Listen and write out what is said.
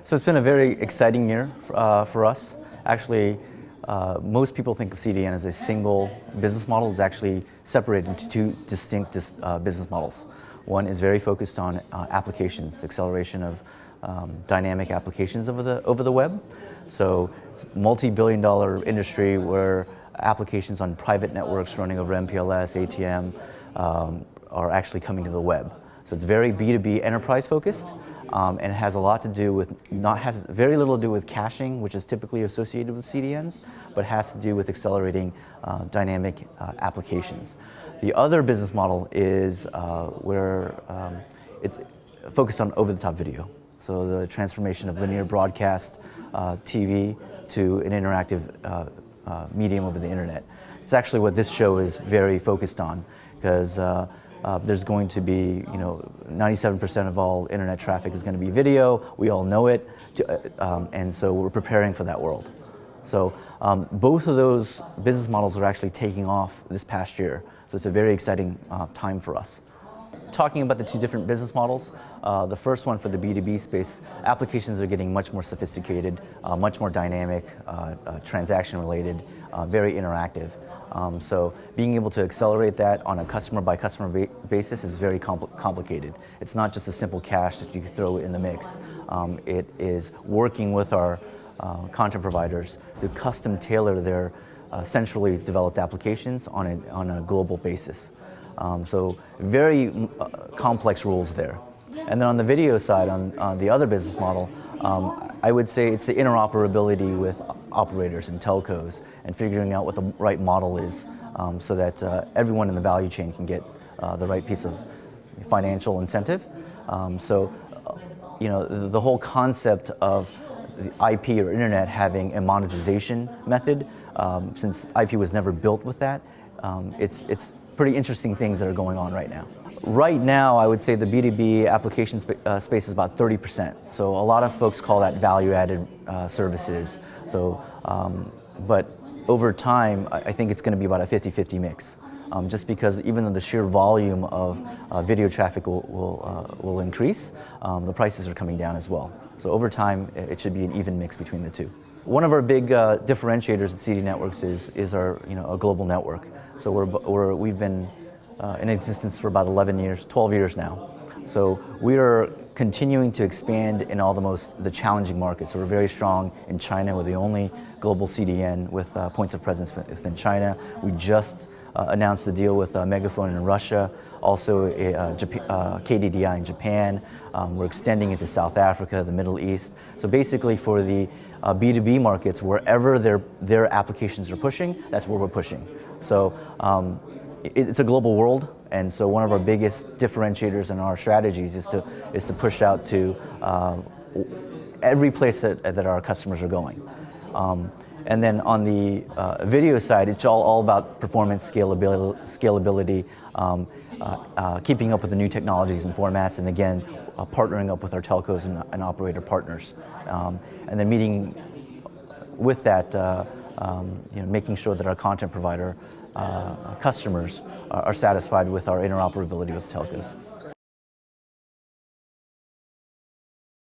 So it's been a very exciting year for us. Actually, most people think of CDN as a single business model. It's actually separated into two distinct business models. One is very focused on applications, acceleration of dynamic applications over the web. So it's a multi-billion-dollar industry where applications on private networks running over MPLS, ATM are actually coming to the web. So it's very B2B enterprise focused. And it has a lot to do with, has very little to do with caching, which is typically associated with CDNs, but has to do with accelerating dynamic applications. The other business model is where it's focused on over-the-top video. So the transformation of linear broadcast TV to an interactive medium over the internet. It's actually what this show is very focused on, because there's going to be, 97% of all internet traffic is going to be video. We all know it, and so we're preparing for that world. So both of those business models are actually taking off this past year. So it's a very exciting time for us. Talking about the two different business models, the first one for the B2B space, applications are getting much more sophisticated, much more dynamic, transaction related, very interactive. So being able to accelerate that on a customer-by-customer basis is very complicated. It's not just a simple cache that you can throw in the mix. It is working with our content providers to custom tailor their centrally developed applications on a global basis. So very complex rules there. And then on the video side, on the other business model, I would say it's the interoperability with operators and telcos and figuring out what the right model is so that everyone in the value chain can get the right piece of financial incentive. So, the whole concept of the IP or internet having a monetization method, since IP was never built with that, it's pretty interesting things that are going on right now. Right now, I would say the B2B application space is about 30%. So a lot of folks call that value-added services. So, but over time, I think it's going to be about a 50-50 mix. Just because even though the sheer volume of video traffic will increase, the prices are coming down as well. So over time, it should be an even mix between the two. One of our big differentiators at CDNetworks is our a global network. So we've been in existence for about 12 years now. So we are continuing to expand in all the challenging markets. So we're very strong in China. We're the only global CDN with points of presence within China. We just announced a deal with Megaphone in Russia, also KDDI in Japan. We're extending into South Africa, the Middle East. So basically for the B2B markets, wherever their applications are pushing, that's where we're pushing. So it's a global world, and so one of our biggest differentiators in our strategies is to push out to every place that our customers are going. And then on the video side, it's all about performance, scalability, keeping up with the new technologies and formats, and again, partnering up with our telcos and operator partners. And then meeting with that, making sure that our content provider customers are satisfied with our interoperability with telcos.